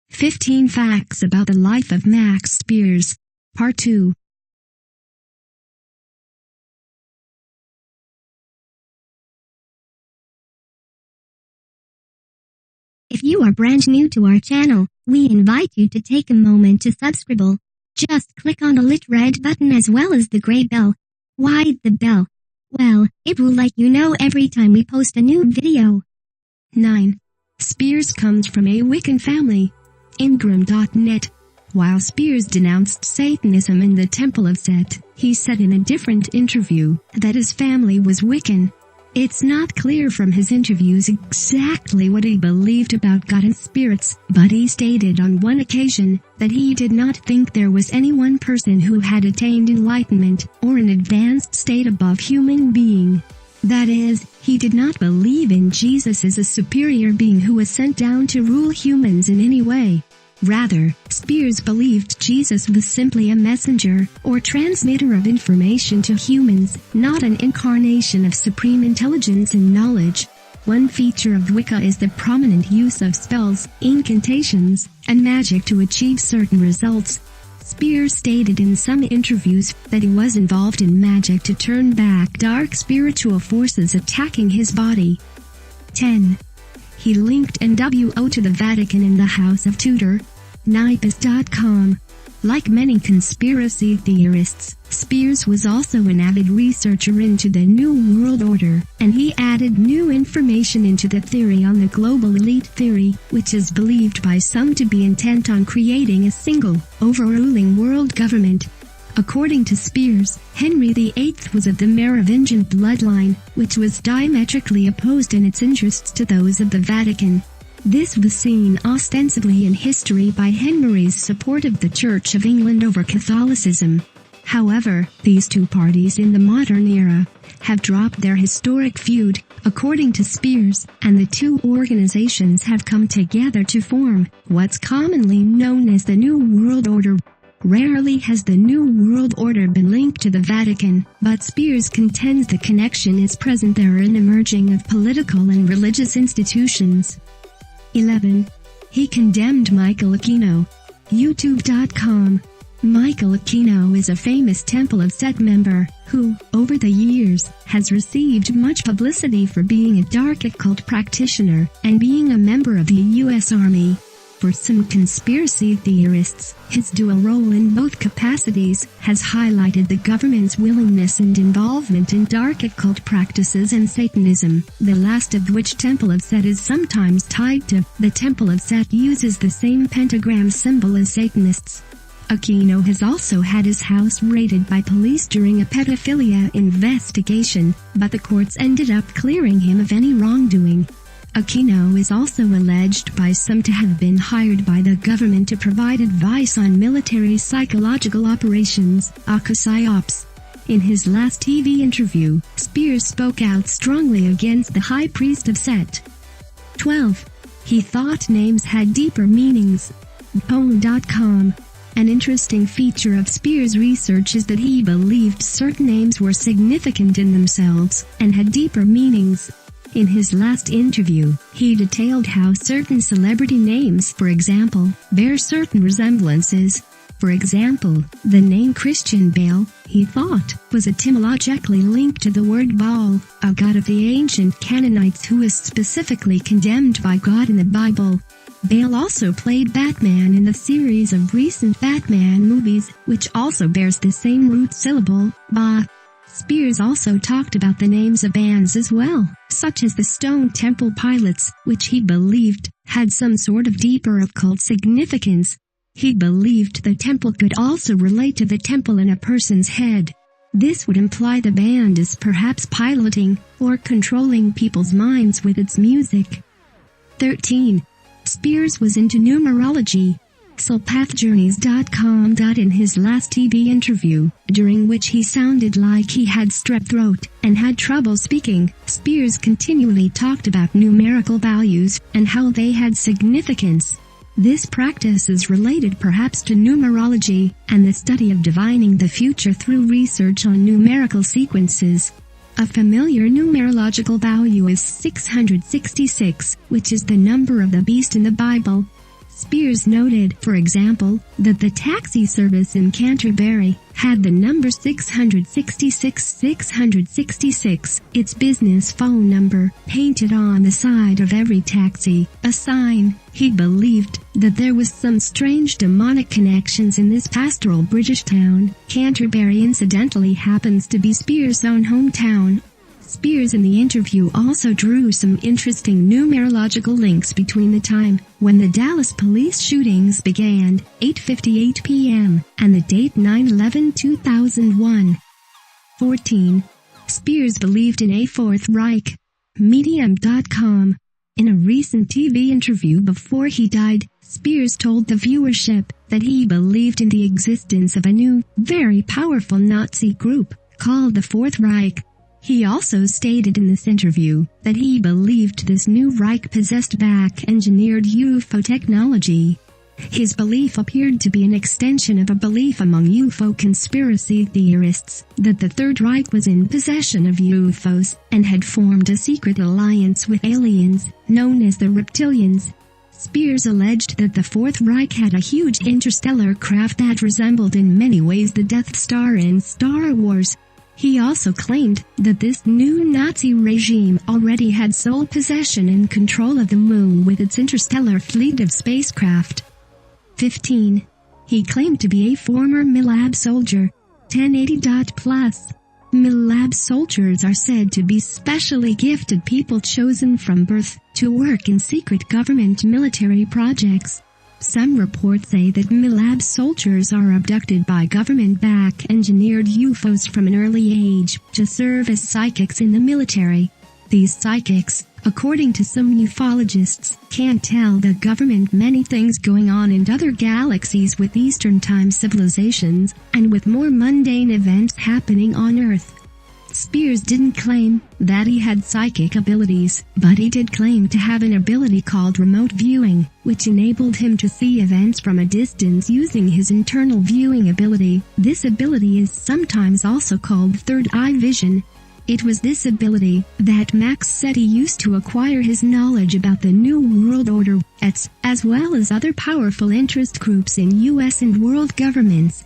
15 Facts about the Life of Max Spiers, Part 2. If you are brand new to our channel, we invite you to take a moment to subscribe. Just click on the lit red button as well as the gray bell. Why the bell? Well, it will let you know every time we post a new video. 9. Spiers comes from a Wiccan family. Ingram.net. While Spiers denounced Satanism in the Temple of Set, he said in a different interview that his family was Wiccan. It's not clear from his interviews exactly what he believed about God and spirits, but he stated on one occasion that he did not think there was any one person who had attained enlightenment or an advanced state above human being. That is, he did not believe in Jesus as a superior being who was sent down to rule humans in any way. Rather, Spiers believed Jesus was simply a messenger or transmitter of information to humans, not an incarnation of supreme intelligence and knowledge. One feature of Wicca is the prominent use of spells, incantations, and magic to achieve certain results. Spiers stated in some interviews that he was involved in magic to turn back dark spiritual forces attacking his body. 10. He linked NWO to the Vatican in the House of Tudor. IBIS.com. Like many conspiracy theorists, Spiers was also an avid researcher into the New World Order, and he added new information into the theory on the global elite theory, which is believed by some to be intent on creating a single, overruling world government. According to Spiers, Henry VIII was of the Merovingian bloodline, which was diametrically opposed in its interests to those of the Vatican. This was seen ostensibly in history by Henry's support of the Church of England over Catholicism. However, these two parties in the modern era have dropped their historic feud, according to Spiers, and the two organizations have come together to form what's commonly known as the New World Order. Rarely has the New World Order been linked to the Vatican, but Spiers contends the connection is present there in emerging of political and religious institutions. 11. He condemned Michael Aquino. YouTube.com. Michael Aquino is a famous Temple of Set member, who, over the years, has received much publicity for being a dark occult practitioner, and being a member of the U.S. Army. For some conspiracy theorists, his dual role in both capacities has highlighted the government's willingness and involvement in dark occult practices and Satanism, the last of which Temple of Set is sometimes tied to. The Temple of Set uses the same pentagram symbol as Satanists. Aquino has also had his house raided by police during a pedophilia investigation, but the courts ended up clearing him of any wrongdoing. Aquino is also alleged by some to have been hired by the government to provide advice on military psychological operations, psyops. In his last TV interview, Spiers spoke out strongly against the High Priest of Set. 12. He thought names had deeper meanings. Poem.com. An interesting feature of Spiers' research is that he believed certain names were significant in themselves, and had deeper meanings. In his last interview, he detailed how certain celebrity names, for example, bear certain resemblances. For example, the name Christian Bale, he thought, was etymologically linked to the word Baal, a god of the ancient Canaanites who is specifically condemned by God in the Bible. Bale also played Batman in the series of recent Batman movies, which also bears the same root syllable, Ba. Spiers also talked about the names of bands as well, such as the Stone Temple Pilots, which he believed had some sort of deeper occult significance. He believed the temple could also relate to the temple in a person's head. This would imply the band is perhaps piloting or controlling people's minds with its music. 13. Spiers was into numerology. Soulpathjourneys.com. In his last TV interview, during which he sounded like he had strep throat and had trouble speaking, Spiers continually talked about numerical values and how they had significance. This practice is related perhaps to numerology, and the study of divining the future through research on numerical sequences. A familiar numerological value is 666, which is the number of the beast in the Bible. Spiers noted, for example, that the taxi service in Canterbury had the number 666, its business phone number, painted on the side of every taxi, a sign. He believed that there was some strange demonic connections in this pastoral British town. Canterbury incidentally happens to be Spiers' own hometown. Spiers in the interview also drew some interesting numerological links between the time when the Dallas police shootings began, 8:58 p.m., and the date 9/11/2001. 14. Spiers believed in a Fourth Reich. Medium.com. In a recent TV interview before he died, Spiers told the viewership that he believed in the existence of a new, very powerful Nazi group called the Fourth Reich. He also stated in this interview that he believed this new Reich possessed back-engineered UFO technology. His belief appeared to be an extension of a belief among UFO conspiracy theorists that the Third Reich was in possession of UFOs and had formed a secret alliance with aliens, known as the Reptilians. Spiers alleged that the Fourth Reich had a huge interstellar craft that resembled in many ways the Death Star in Star Wars. He also claimed that this new Nazi regime already had sole possession and control of the moon with its interstellar fleet of spacecraft. 15. He claimed to be a former MILAB soldier. 1080.plus. MILAB soldiers are said to be specially gifted people chosen from birth to work in secret government military projects. Some reports say that MILAB soldiers are abducted by government-back-engineered UFOs from an early age to serve as psychics in the military. These psychics, according to some ufologists, can tell the government many things going on in other galaxies with Eastern Time civilizations, and with more mundane events happening on Earth. Spiers didn't claim that he had psychic abilities, but he did claim to have an ability called remote viewing, which enabled him to see events from a distance using his internal viewing ability. This ability is sometimes also called third eye vision. It was this ability that Max said he used to acquire his knowledge about the New World Order, as well as other powerful interest groups in U.S. and world governments.